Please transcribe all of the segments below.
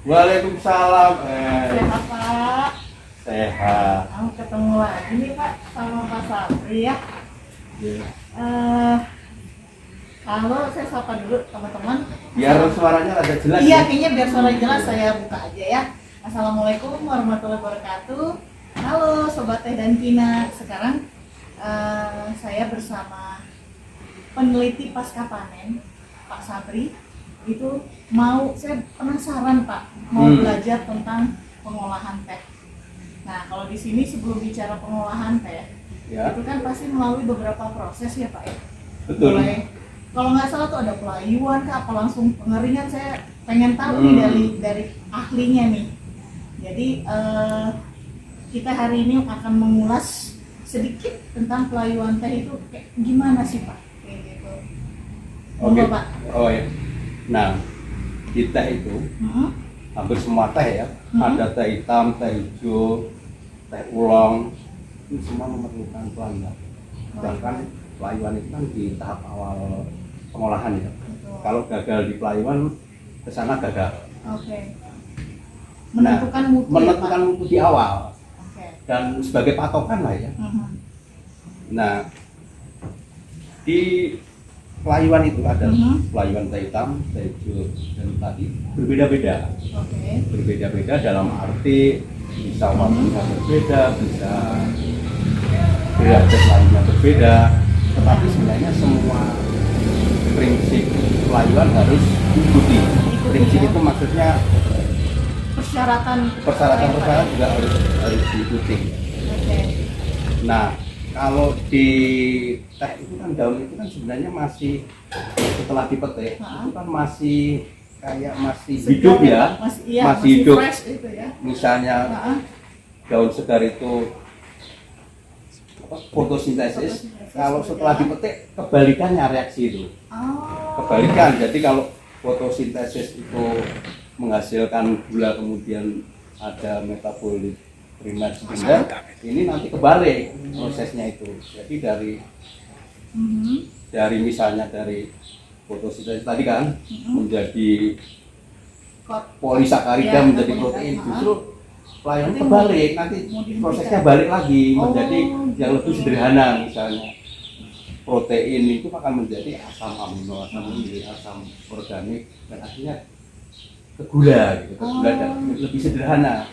Waalaikumsalam. Sehat Pak. Sehat. Aku ketemu lagi nih Pak sama Pak Sabri ya. Halo, saya sapa dulu teman-teman. Biar suaranya ada jelas. Iya, ya? kayaknya biar suaranya jelas saya buka aja ya. Assalamualaikum warahmatullahi wabarakatuh. Halo Sobat Teh dan Kina. Sekarang saya bersama peneliti pasca panen Pak Sabri. Itu saya penasaran Pak, mau belajar tentang pengolahan teh. Nah, kalau di sini sebelum bicara pengolahan teh, Ya. itu kan pasti melalui beberapa proses ya Pak ya. Betul. Mulai, kalau nggak salah tuh ada pelayuan kah, apa langsung pengeringan, saya pengen tahu nih dari ahlinya nih. Jadi kita hari ini akan mengulas sedikit tentang pelayuan teh itu kayak gimana sih Pak? Kayak gitu. Oke. Pak. Oh ya. Nah, di teh itu hampir semua teh ya. Ada teh hitam, teh hijau, teh ulang. Itu semua memerlukan pelayuan. Sedangkan pelayuan itu kan di tahap awal pengolahan ya. Betul. Kalau gagal di pelayuan, ke sana gagal. Oke. Menentukan mutu. Menentukan mutu di awal Oke. dan sebagai patokan lah ya. Nah, di pelayuan itu ada pelayuan teh hitam, teh hijau, dan tadi berbeda-beda. Oke. Berbeda-beda dalam arti bisa waktunya berbeda, bisa derajat lainnya berbeda, tetapi sebenarnya semua prinsip pelayuan harus diikuti. Prinsip itu maksudnya persyaratan juga harus diikuti. Oke. Nah, kalau di teh itu kan daun itu kan sebenarnya masih setelah dipetik itu kan masih kayak masih hidup ya, masih hidup. Fresh itu ya. Misalnya daun segar itu fotosintesis, kalau setelah dipetik kebalikannya reaksi itu. Kebalikan. Jadi kalau fotosintesis itu menghasilkan gula kemudian ada metabolit primer sekunder, ini nanti kebalik prosesnya itu. Jadi dari misalnya dari fotosintesis tadi kan menjadi polisakarida menjadi protein, justru pelayuan kebalik, nanti prosesnya balik lagi menjadi yang lebih sederhana. Misalnya protein itu akan menjadi asam amino, asam organik, dan akhirnya ke gula gitu, dan lebih sederhana.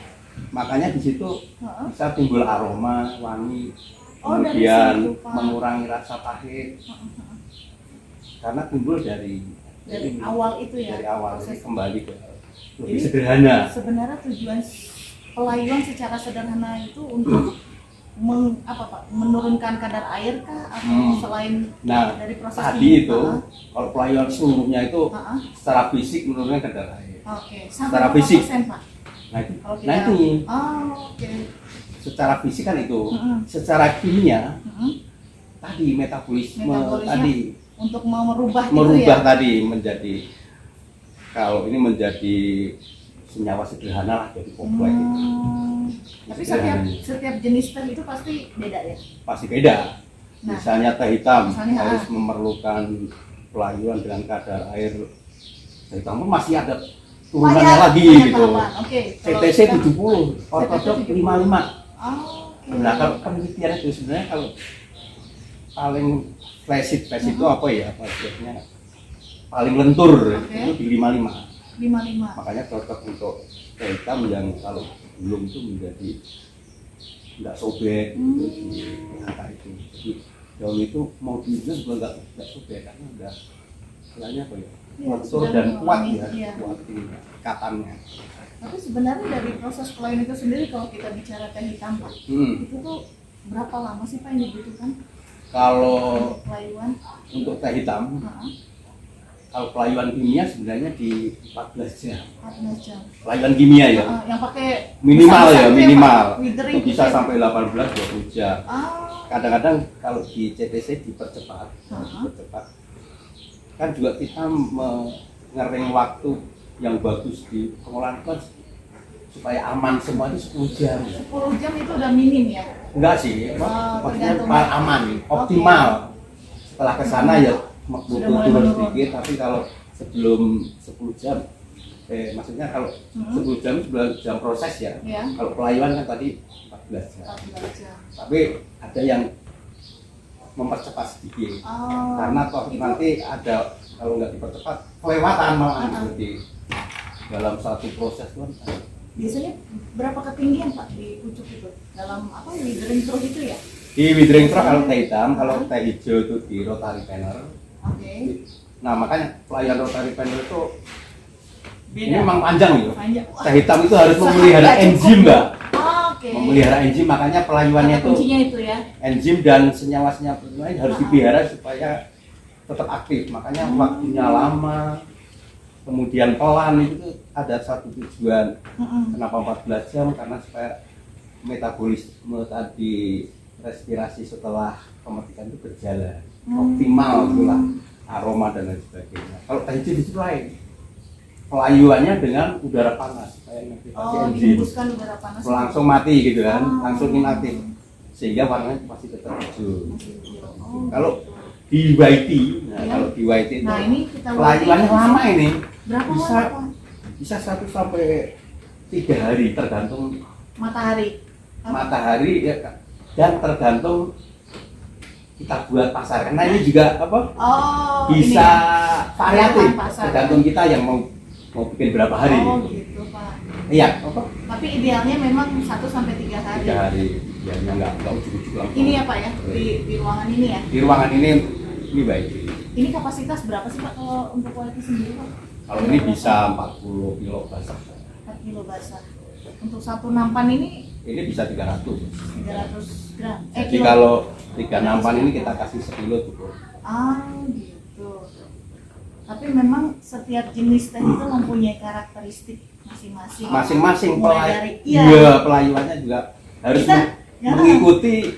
Makanya di situ bisa timbul aroma, wangi, kemudian mengurangi rasa pahit, karena timbul dari awal itu ya. Dari awal proses. Kembali ke lebih sederhana. Sebenarnya tujuan pelayuan secara sederhana itu untuk menurunkan kadar air kah atau selain dari proses tadi itu kalau pelayuan seluruhnya itu secara fisik menurunkan kadar air. Oke. Secara fisik. Pak? Nah itu. Oke. Secara fisik kan itu. Secara kimia tadi metabolisme tadi untuk merubah tadi menjadi, kalau ini menjadi senyawa sederhana lah, jadi kompleks. Tapi setiap jenis teh itu pasti beda ya? Pasti beda. Misalnya teh hitam harus misalnya, memerlukan pelayuan dengan kadar air teh hitam pun masih ada turunannya lagi gitu. CTC 70, ortodok 55. Nah, kalau penelitian itu sebenarnya kalau paling flash itu apa ya? Maksudnya paling lentur itu di 55. Makanya cocok untuk teh hitam yang kalau belum itu menjadi tidak sobek gitu di angka itu. Jadi daun itu mau diinjak juga nggak sobek karena udah istilahnya apa ya? Lentur dan kuat ya, kuat di ikatannya. Tapi sebenarnya dari proses pelayuan itu sendiri kalau kita bicara teh hitam Pak, itu tuh berapa lama sih Pak yang dibutuhkan? Kalau pelayuan untuk teh hitam, kalau pelayuan kimia sebenarnya di 14 jam. 14 jam. Pelayuan kimia ya. Yang pakai minimal ya, minimal. Withering itu bisa gitu ya? sampai 18-20 jam. Kadang-kadang kalau di CTC dipercepat. Kan juga kita mengering waktu yang bagus di pengolahan kan supaya aman semua itu 10 jam. 10 jam itu udah minim ya? Enggak sih, maksudnya paling aman, optimal. Setelah ke sana ya butuh turun sedikit, tapi kalau sebelum 10 jam maksudnya kalau 10 jam 11 jam proses ya. Kalau pelayuan kan tadi 14 jam. 14 jam. Tapi ada yang mempercepat sedikit. Karena toh nanti ada kalau nggak dipercepat kelewatan malah di dalam satu proses tuh. Biasanya berapa ketinggian Pak di pucuk itu? Dalam apa withering trough itu ya? Di withering trough kalau teh hitam, kalau teh hijau itu di rotary panel. Nah makanya pelayuan rotary panel itu ini memang panjang gitu. Teh hitam itu harus memelihara enzim mbak. Memelihara enzim, makanya pelayuannya itu kuncinya itu ya. Enzim dan senyawa-senyawa lain harus dipelihara supaya tetap aktif. Makanya waktunya lama, kemudian pelan, itu ada satu tujuan. Kenapa 14 jam? Karena supaya metabolisme tadi respirasi setelah pemetikan itu berjalan optimal, itulah aroma dan lain sebagainya. Kalau teh hijau itu lain, pelayuannya dengan udara panas supaya mengaktifasi enzim, udara panas langsung mati gitu kan, langsung inaktif sehingga warnanya pasti tetap hijau. Kalau di YT, kalau di YT itu pelayuannya lama ini. Bisa 1 sampai 3 hari tergantung matahari ya, dan tergantung kita buat pasar. Karena ini juga bisa variatif tergantung kita yang mau bikin berapa hari. Gitu Pak. Iya. Tapi idealnya memang 1 sampai 3 hari. 3 hari, biarnya nggak ujuk-ujuk langsung. Ini ya Pak ya, di ruangan ini ya. Di ruangan ini baik. Ini kapasitas berapa sih Pak kalau untuk kualitas sendiri Pak? Kalau ini bisa 40 kilo basah. 4 kilo basah. Untuk satu nampan ini bisa 300 gram. Jadi kalau 3 nampan ini kita kasih 1 kilo cukup. Gitu. Tapi memang setiap jenis teh itu mempunyai karakteristik masing-masing. Masing-masing pelayuannya juga harus mengikuti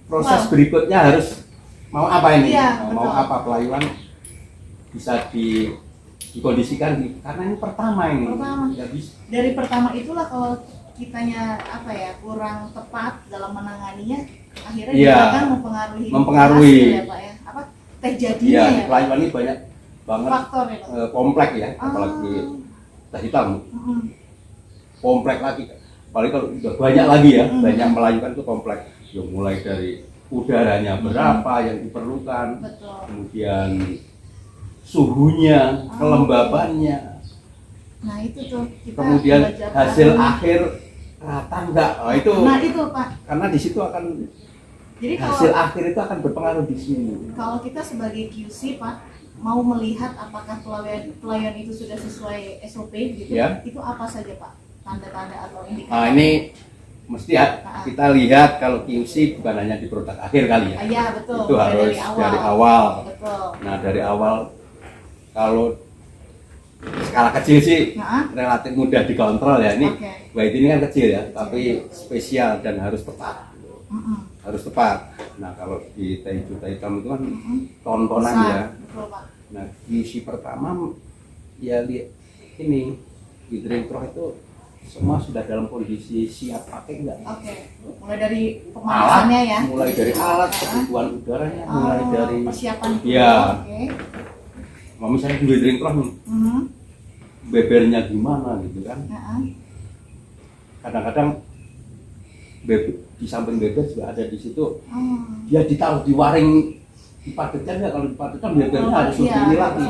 proses berikutnya, harus mau apa ini? Mau apa pelayuan bisa dikondisikan karena ini pertama ini. Dari pertama itulah kalau kitanya kurang tepat dalam menanganinya, akhirnya juga mempengaruhi ya Pak ya. Teh jadinya ya. Pelayuan ini banyak banget faktor ya, kompleks ya, apalagi teh hitam. Kompleks lagi. Apalagi kalau udah banyak lagi ya, banyak melayukan itu kompleks. Ya mulai dari udaranya berapa yang diperlukan, kemudian suhunya, kelembabannya. Nah itu tuh kita kemudian hasil akhir rata enggak? Itu Pak. Karena di situ akan hasil akhir itu akan berpengaruh di sini. Kalau kita sebagai QC Pak mau melihat apakah pelayan itu sudah sesuai SOP gitu, itu apa saja Pak? Tanda-tanda atau indikator? Nah ini mesti kita lihat kalau QC bukan hanya di produk akhir kali ya. Iya betul. Itu harus dari awal. Betul. Nah dari awal kalau skala kecil sih relatif mudah dikontrol ya. Ini white ini kan kecil ya, tapi spesial dan harus tepat. Harus tepat. Nah kalau di teh hitam itu kan tontonan ya. Nah QC pertama ya lihat ini withering trough itu semua sudah dalam kondisi siap pakai enggak? Mulai dari pemanasannya ya. Mulai dari alat, kebutuhan udaranya, mulai dari persiapan. Iya. Mau misalnya di withering trough nih, bebernya gimana gitu kan? Kadang-kadang di samping beber juga ada di situ. Dia ditaruh di waring dipadetkan nggak? Kalau dipadetkan bebernya harus lebih ini lagi.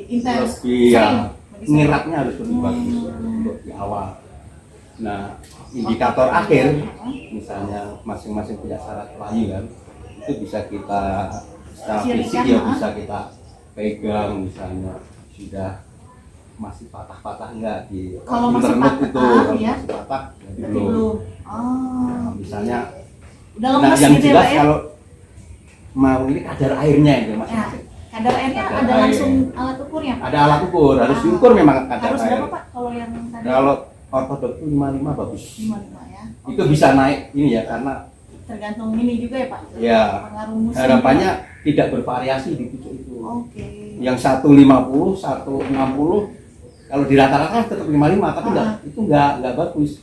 Lebih ngiratnya harus lebih bagus untuk di awal. Nah, indikator akhir, misalnya masing-masing punya syarat pelayu kan, itu bisa kita secara fisik ya bisa kita pegang, misalnya sudah masih patah-patah enggak di internet itu, kalau masih patah jadi belum. Misalnya, nah yang jelas kalau mau ini kadar airnya itu masing-masing. Kadar airnya ada langsung alat ukurnya? Ada alat ukur, harus diukur memang kadar harus air. Berapa Pak kalau yang tadi? Kalau ortodok itu 55 bagus. 55 ya. Itu bisa naik ini ya karena tergantung ini juga ya Pak. Ya. Harapannya tidak bervariasi di pucuk itu. Yang 150, 160 kalau di rata-rata tetap 55 tapi itu enggak bagus.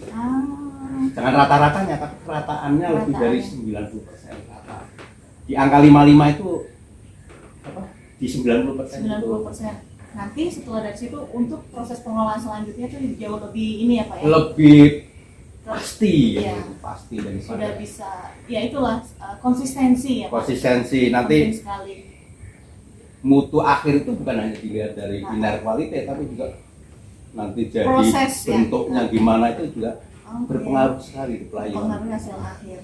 Jangan rata-ratanya tapi rataannya lebih dari 90% rata. Di angka 55 itu apa? Di 90% 90%. nanti setelah dari situ untuk proses pengolahan selanjutnya tuh jauh lebih ini ya Pak ya. Lebih pasti Iya. pasti dari Sudah bisa, ya itulah konsistensi ya Pak. konsistensi. Penting Nanti sekali. mutu akhir itu bukan hanya dilihat dari binar kualitas, tapi juga nanti jadi Proses, ya. bentuknya gimana itu juga Oke. berpengaruh sekali di pelayuan. Pengaruh hasil akhir.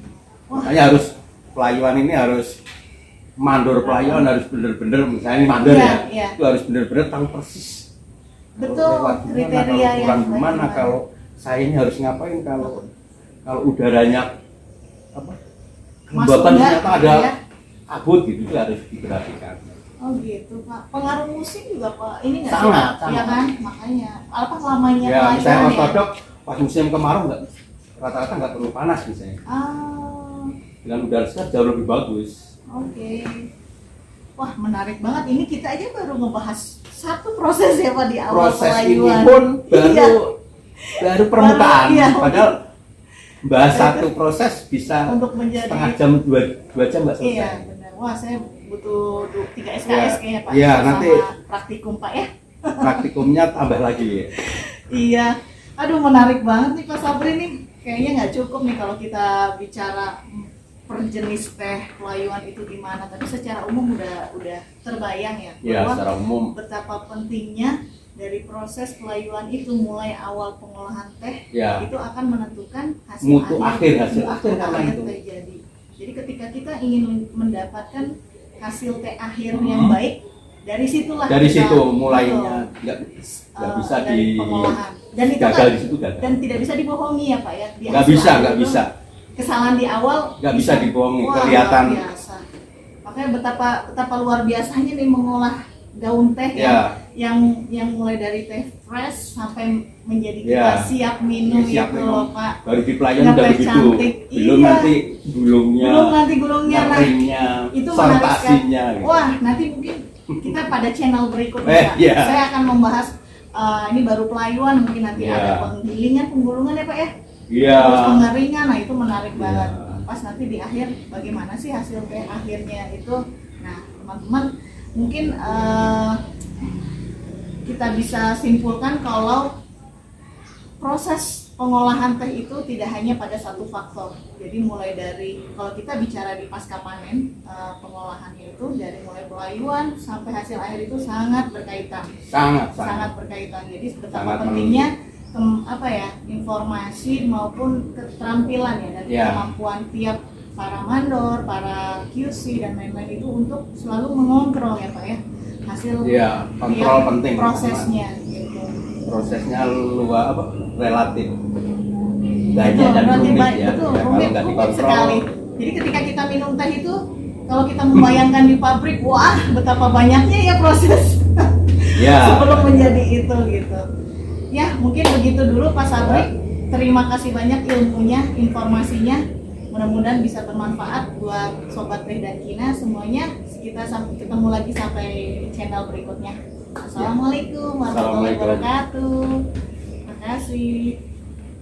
Wah, Makanya harus pelayuan ini harus mandor pelayuan harus bener-bener, misalnya ini mandor Iya, ya, iya. itu harus bener-bener tahu persis. betul Kalau lewat gimana, kriteria kalau yang kurang baik gimana, gimana. kalau saya ini harus ngapain, kalau udaranya apa kelembapan enggak, ternyata ada ya? kabut gitu, itu harus diperhatikan. Oh gitu Pak. Pengaruh musim juga Pak. Ini nggak sih? Sangat, Pak? sangat. Ya kan? Makanya apa lamanya Ya misalnya pelayanan ortodok pas musim kemarau nggak, rata-rata nggak perlu panas misalnya, Ah, dengan udara segar jauh lebih bagus. oke. Wah, menarik banget. Ini kita aja baru ngebahas satu proses ya Pak di awal Proses ini pelayuan. pun Iya. baru permukaan, Baru, iya. padahal bahas satu proses bisa Untuk menjadi setengah jam, dua jam nggak selesai. Iya, benar. Wah, saya butuh 3 SKS kayaknya Pak. Iya, sama nanti praktikum Pak ya. Praktikumnya tambah lagi. Iya. Aduh, menarik banget nih Pak Sabri nih. Kayaknya nggak cukup nih kalau kita bicara per jenis teh pelayuan itu gimana. Tapi secara umum udah terbayang ya Ya, bahwa secara umum. betapa pentingnya dari proses pelayuan itu mulai awal pengolahan teh Ya. itu akan menentukan hasil Mutu akhir, hasil mutu akhir karena itu. teh jadi. Jadi ketika kita ingin mendapatkan hasil teh akhir yang baik, dari situlah Dari kita- situ mulainya, nggak bisa dari pengolahan. Dan itu gagal kan, di situ gagal. dan tidak bisa dibohongi ya Pak ya. Di Nggak hasil bisa, akhir nggak itu bisa. Kesalahan di awal Nggak bisa dibohongi, Wah, kelihatan. luar biasa. Makanya betapa luar biasanya nih mengolah daun teh Ya. yang mulai dari teh fresh sampai menjadi kita Ya. siap minum Ya, siap itu minum. loh Pak. Baru di pelayan Yang udah teh begitu. cantik. Belum Iya. nanti gulungnya, Belum nanti gulungnya nah, keringnya, itu menarik sekali. sortasinya. Gitu. Wah, nanti mungkin kita pada channel berikutnya Pak. Iya. Saya akan membahas ini baru pelayuan, mungkin nanti Iya. ada penggilingan, penggulungan ya Pak ya. Iya. Terus pengeringan, nah itu menarik Iya. banget. Pas nanti di akhir bagaimana sih hasil teh akhirnya itu. Nah teman-teman mungkin kita bisa simpulkan kalau proses pengolahan teh itu tidak hanya pada satu faktor. Jadi mulai dari kalau kita bicara di pasca panen pengolahannya itu dari mulai pelayuan sampai hasil akhir itu sangat berkaitan. Sangat. Berkaitan. Jadi betapa Sangat pentingnya informasi maupun keterampilan ya dan Ya. kemampuan tiap para mandor, para QC dan lain-lain itu untuk selalu mengontrol ya Pak ya hasil Iya, kontrol tiap penting. prosesnya gitu. Prosesnya relatif banyak Betul, dan berarti rumit baik, ya. betul, Ya, kalau rumit, nggak rumit dikontrol, sekali. Jadi ketika kita minum teh itu, kalau kita membayangkan di pabrik, wah betapa banyaknya ya proses ya. sebelum menjadi itu gitu. Ya mungkin begitu dulu Pak Sabri. Terima kasih banyak ilmunya, informasinya. Mudah-mudahan bisa bermanfaat buat sobat teh dan kina semuanya. Kita ketemu lagi sampai channel berikutnya. Assalamualaikum warahmatullahi Assalamualaikum. wabarakatuh. Terima kasih.